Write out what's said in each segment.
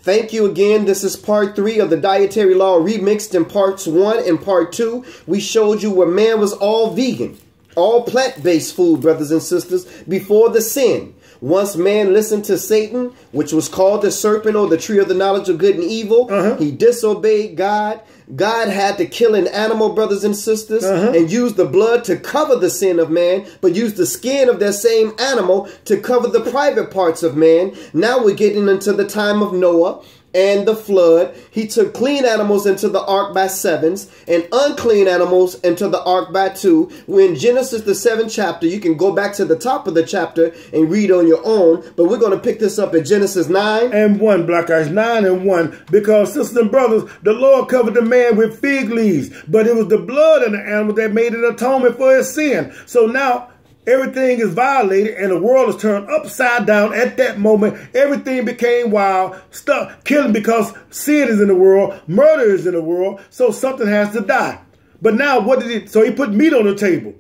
Thank you again. This is part 3 of the Dietary Law remixed in parts 1 and part 2. We showed you where man was all vegan, all plant-based food, brothers and sisters, before the sin. Once man listened to Satan, which was called the serpent or the tree of the knowledge of good and evil, he disobeyed God. God had to kill an animal, brothers and sisters, and use the blood to cover the sin of man, but use the skin of that same animal to cover the private parts of man. Now we're getting into the time of Noah and the flood. He took clean animals into the ark by 7s and unclean animals into the ark by 2. We're in Genesis, the 7th chapter. You can go back to the top of the chapter and read on your own, but we're going to pick this up at Genesis 9 and 1, Black Ice, 9 and 1, because, sisters and brothers, the Lord covered the man with fig leaves, but it was the blood of the animal that made an atonement for his sin. So now everything is violated and the world is turned upside down at that moment. Everything became wild, stuff, killing, because sin is in the world, murder is in the world, so something has to die. But now what did he, so he put meat on the table.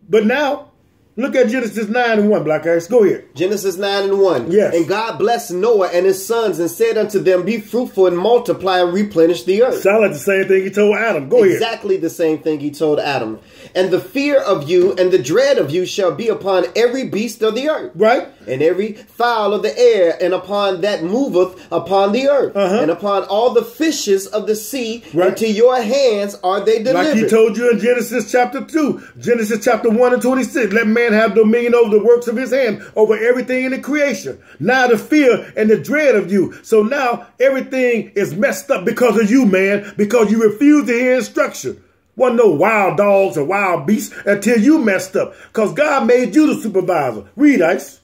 But now, look at Genesis 9 and 1, Black Ice. Go ahead. Genesis 9 and 1. Yes. And God blessed Noah and his sons and said unto them, be fruitful and multiply and replenish the earth. Sound like the same thing he told Adam. Go ahead. Exactly the same thing he told Adam. And the fear of you and the dread of you shall be upon every beast of the earth. Right. And every fowl of the air, and upon that moveth upon the earth, and upon all the fishes of the sea, into your hands are they delivered. Like he told you in Genesis chapter 2, Genesis chapter 1 and 26, let man have dominion over the works of his hand, over everything in the creation. Now the fear and the dread of you. So now everything is messed up because of you, man, because you refuse to hear instruction. Wasn't no wild dogs or wild beasts until you messed up, because God made you the supervisor. Read, Ice.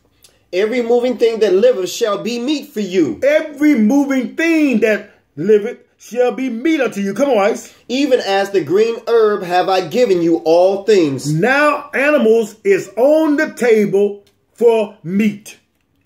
Every moving thing that liveth shall be meat for you. Every moving thing that liveth shall be meat unto you. Come on, Ice. Even as the green herb have I given you all things. Now animals is on the table for meat.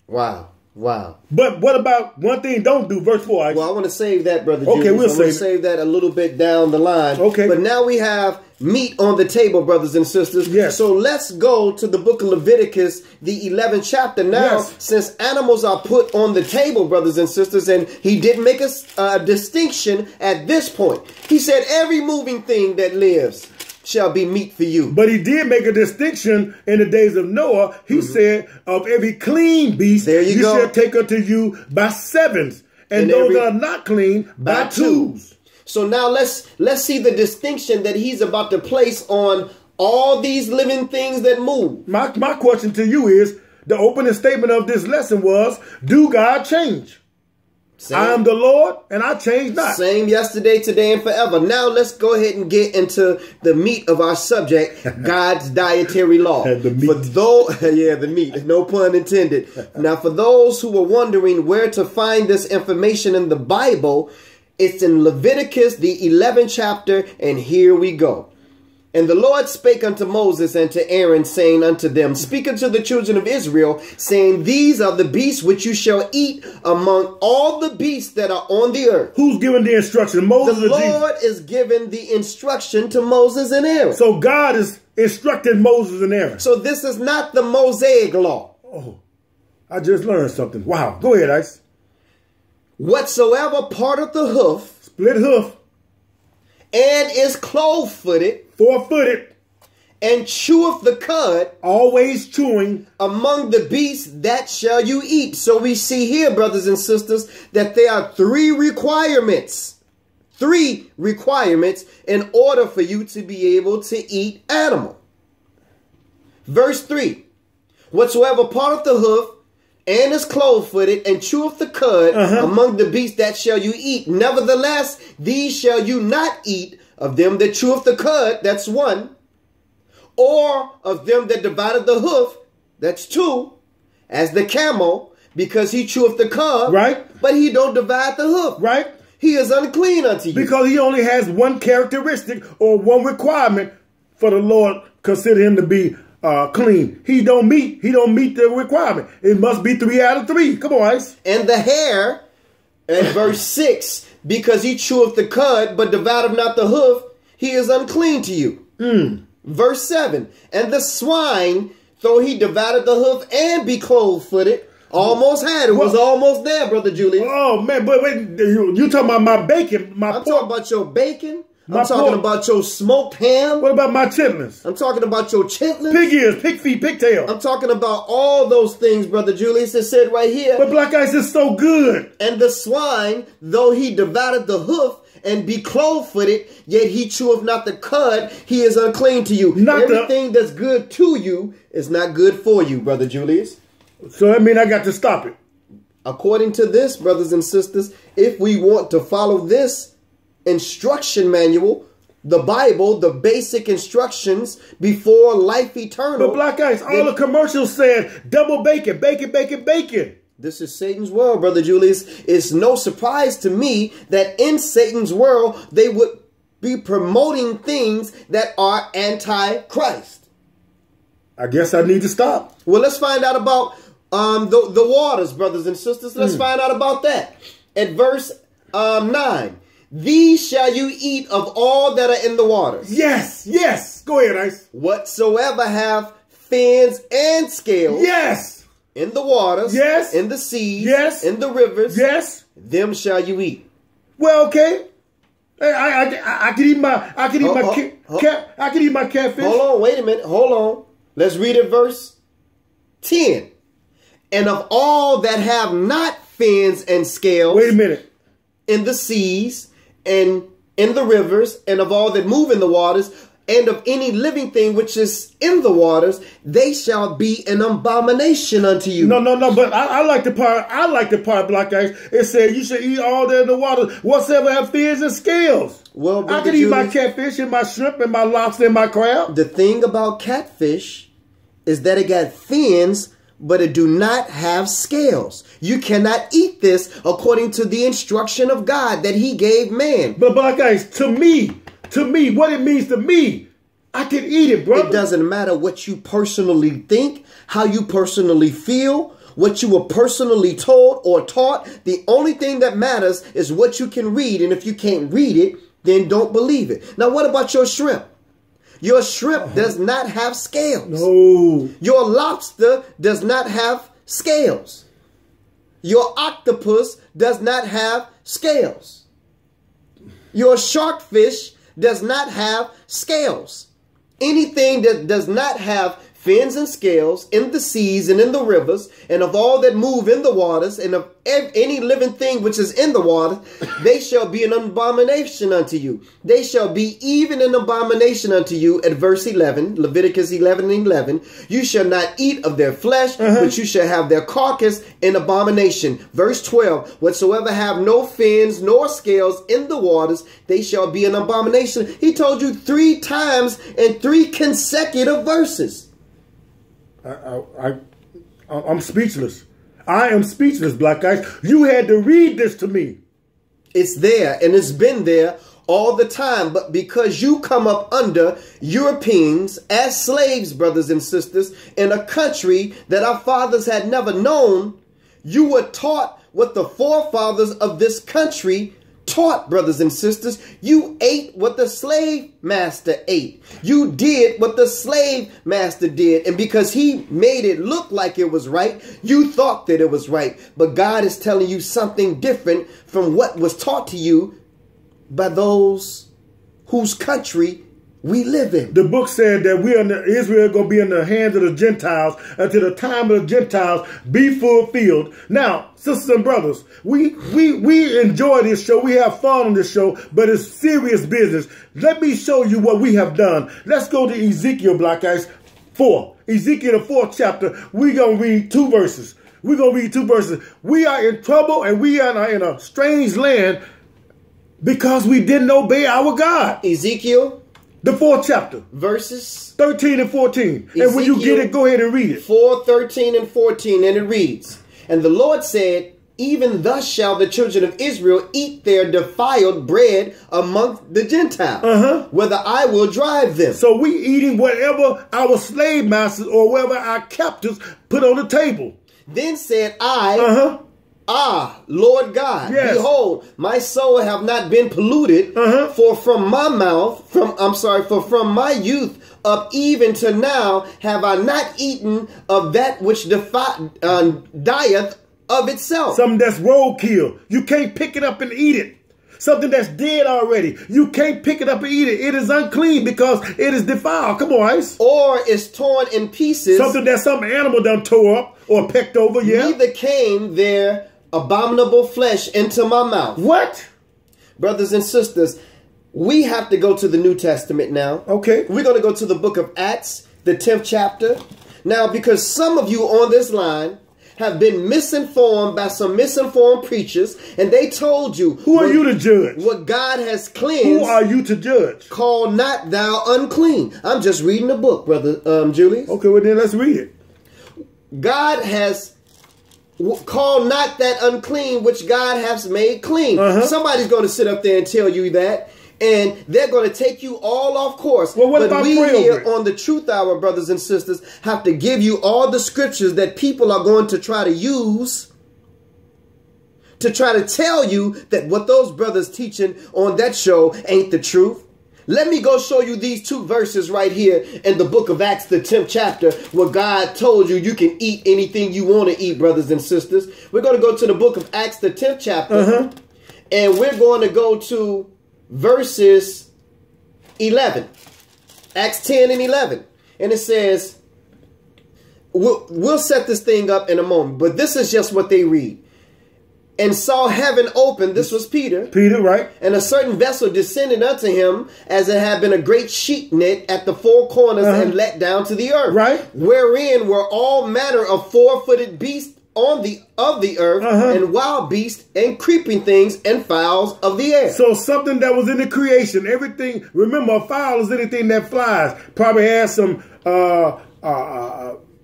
Wow. Wow. But what about one thing don't do? Verse 4, Ice. Well, I want to save that, Brother Okay, Julius. we'll save that a little bit down the line. Okay. But now we have meat on the table, brothers and sisters. Yes. So let's go to the book of Leviticus, the 11th chapter. Now, since animals are put on the table, brothers and sisters, and he did make a distinction at this point. He said, every moving thing that lives shall be meat for you. But he did make a distinction in the days of Noah. He said, of every clean beast, there you go, shall take unto you by 7s, and those that are not clean by 2s. So now let's see the distinction that he's about to place on all these living things that move. My question to you is, the opening statement of this lesson was, do God change? Same. I am the Lord, and I change not. Same yesterday, today, and forever. Now let's go ahead and get into the meat of our subject, God's dietary law. The meat. For those, the meat, no pun intended. Now, for those who were wondering where to find this information in the Bible, it's in Leviticus, the 11th chapter, and here we go. And the Lord spake unto Moses and to Aaron, saying unto them, speak unto the children of Israel, saying, these are the beasts which you shall eat among all the beasts that are on the earth. Who's giving the instruction? Moses the Lord is giving the instruction to Moses and Aaron. So God is instructing Moses and Aaron. So this is not the Mosaic law. Oh, I just learned something. Wow. Go ahead, Ice. Whatsoever part of the hoof, split hoof, and is clove-footed, 4-footed, and cheweth the cud, always chewing, among the beasts that shall you eat. So we see here, brothers and sisters, that there are 3 requirements. 3 requirements in order for you to be able to eat animal. Verse 3. Whatsoever part of the hoof, and is clove-footed, and cheweth the cud among the beasts that shall you eat. Nevertheless, these shall you not eat of them that cheweth the cud, that's 1, or of them that divided the hoof, that's 2, as the camel, because he cheweth the cud, but he don't divide the hoof. He is unclean unto you. Because he only has one characteristic or one requirement for the Lord consider him to be clean. He don't meet the requirement. It must be 3 out of 3. Come on, Ice. And the hare, at verse 6, because he cheweth the cud, but divideth not the hoof, he is unclean to you. Verse 7, and the swine, though he divided the hoof and be clove-footed, Almost had it. Was almost there, Brother Julius. Oh, man. But wait, you talking about my bacon, my I'm pork. talking about your bacon. I'm talking about your smoked ham. What about my chitlins? I'm talking about your chitlins. Pig ears, pig feet, pigtail. I'm talking about all those things, Brother Julius. It said right here. But black ice is so good. And the swine, though he divided the hoof and be clove-footed, yet he cheweth not the cud, he is unclean to you. Everything that's good to you is not good for you, Brother Julius. So that means I got to stop it. According to this, brothers and sisters, if we want to follow this instruction manual, the Bible, the basic instructions before life eternal. But black ice, all the commercials said double bacon, bacon, bacon, bacon. This is Satan's world, Brother Julius. It's no surprise to me that in Satan's world, they would be promoting things that are anti-Christ. I guess I need to stop. Well, let's find out about the waters, brothers and sisters. Let's find out about that. At verse 9. These shall you eat of all that are in the waters. Yes, yes. Go ahead, Ice. Whatsoever have fins and scales. Yes. In the waters. Yes. In the seas. Yes. In the rivers. Yes. Them shall you eat. Well, okay. I could eat my I could eat my catfish. Hold on, wait a minute. Hold on. Let's read it verse 10. And of all that have not fins and scales. Wait a minute. In the seas and in the rivers, and of all that move in the waters, and of any living thing which is in the waters, they shall be an abomination unto you. No, but I like the part, Black Ice. It said you should eat all that in the water, whatsoever have fins and scales. Well, I could eat my catfish and my shrimp and my lobster and my crab. The thing about catfish is that it got fins, but it do not have scales. You cannot eat this according to the instruction of God that he gave man. But Black Ice, to me, what it means to me, I can eat it, brother. It doesn't matter what you personally think, how you personally feel, what you were personally told or taught. The only thing that matters is what you can read. And if you can't read it, then don't believe it. Now, what about your shrimp? Your shrimp does not have scales. No. Your lobster does not have scales. Your octopus does not have scales. Your shark fish does not have scales. Anything that does not have fins and scales in the seas and in the rivers, and of all that move in the waters, and of any living thing which is in the water, they shall be an abomination unto you. They shall be even an abomination unto you. At verse 11, Leviticus 11:11, you shall not eat of their flesh, but you shall have their carcass in abomination. Verse 12, whatsoever have no fins nor scales in the waters, they shall be an abomination. He told you 3 times in 3 consecutive verses. I'm speechless. I am speechless, Black Ice. You had to read this to me. It's there, and it's been there all the time. But because you come up under Europeans as slaves, brothers and sisters, in a country that our fathers had never known, you were taught what the forefathers of this country taught, brothers and sisters. You ate what the slave master ate. You did what the slave master did. And because he made it look like it was right, you thought that it was right. But God is telling you something different from what was taught to you by those whose country we live in. The book said that Israel going to be in the hands of the Gentiles until the time of the Gentiles be fulfilled. Now, sisters and brothers, we enjoy this show. We have fun on this show, but it's serious business. Let me show you what we have done. Let's go to Ezekiel, Black Ice 4. Ezekiel, the 4th chapter. We're going to read 2 verses. We're going to read 2 verses. We are in trouble and we are in a strange land because we didn't obey our God. Ezekiel, the 4th chapter. Verses 13 and 14. Ezekiel, and when you get it, go ahead and read it. 4, 13 and 14. And it reads, and the Lord said, even thus shall the children of Israel eat their defiled bread among the Gentiles, whether I will drive them. So we eating whatever our slave masters or whatever our captors put on the table. Then said I, Lord God, behold, my soul have not been polluted, for from my mouth, for from my youth up even to now have I not eaten of that which dieth of itself. Something that's roadkill. You can't pick it up and eat it. Something that's dead already. You can't pick it up and eat it. It is unclean because it is defiled. Come on, Ice. Or is torn in pieces. Something that some animal done tore up or pecked over, yeah. Neither came their abominable flesh into my mouth. What? Brothers and sisters, we have to go to the New Testament now. Okay. We're going to go to the book of Acts, the 10th chapter. Now, because some of you on this line have been misinformed by some misinformed preachers, and they told you... Who are you to judge? What God has cleansed... Who are you to judge? Call not thou unclean. I'm just reading the book, Brother Julius. Okay, well then let's read it. God has... Call not that unclean which God has made clean. Somebody's going to sit up there and tell you that. And they're going to take you all off course. Well, what about we prayer? here on the Truth Hour, brothers and sisters, have to give you all the scriptures that people are going to try to use to try to tell you that what those brothers teaching on that show ain't the truth. Let me go show you these two verses right here in the book of Acts, the 10th chapter, where God told you you can eat anything you want to eat, brothers and sisters. We're going to go to the book of Acts, the 10th chapter, and we're going to go to verses 11. Acts 10 and 11. And it says, we'll set this thing up in a moment, but this is just what they read. And saw heaven open. This was Peter. Peter, right. And a certain vessel descended unto him, as it had been a great sheet net at the four corners and let down to the earth. Right. Wherein were all manner of four-footed beasts of the earth, and wild beasts, and creeping things, and fowls of the air. So something that was in the creation, everything. Remember, a fowl is anything that flies. Probably has some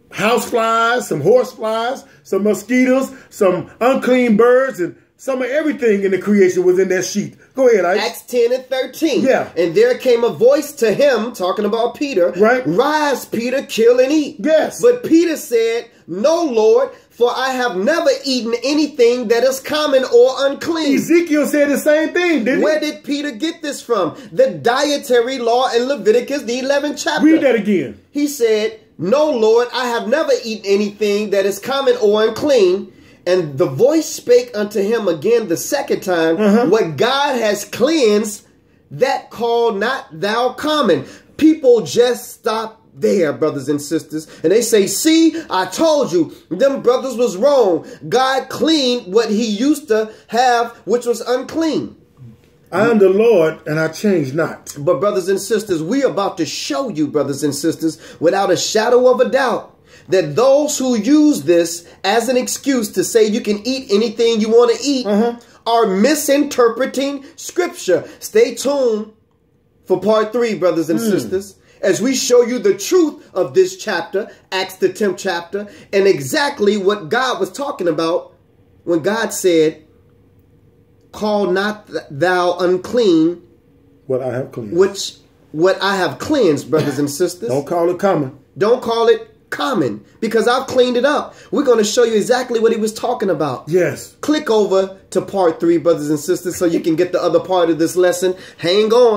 house flies, some horse flies, some mosquitoes, some unclean birds, and some of everything in the creation was in that sheet. Go ahead, Ike. Acts 10 and 13. Yeah. And there came a voice to him, talking about Peter. Right. Rise, Peter, kill and eat. Yes. But Peter said, No, Lord, for I have never eaten anything that is common or unclean. Ezekiel said the same thing, didn't he? Where did Peter get this from? The dietary law in Leviticus, the 11th chapter. Read that again. He said, No, Lord, I have never eaten anything that is common or unclean. And the voice spake unto him again the second time, What God has cleansed, that call not thou common. People just stop there, brothers and sisters. And they say, see, I told you, them brothers was wrong. God cleaned what he used to have, which was unclean. I am the Lord, and I change not. But brothers and sisters, we are about to show you, brothers and sisters, without a shadow of a doubt, that those who use this as an excuse to say you can eat anything you want to eat are misinterpreting scripture. Stay tuned for part 3, brothers and sisters, as we show you the truth of this chapter, Acts the 10th chapter, and exactly what God was talking about when God said, call not thou unclean what I have cleansed. What I have cleansed, brothers and sisters. Don't call it common. Don't call it common, because I've cleaned it up. We're going to show you exactly what he was talking about. Yes. Click over to part 3, brothers and sisters, so you can get the other part of this lesson. Hang on.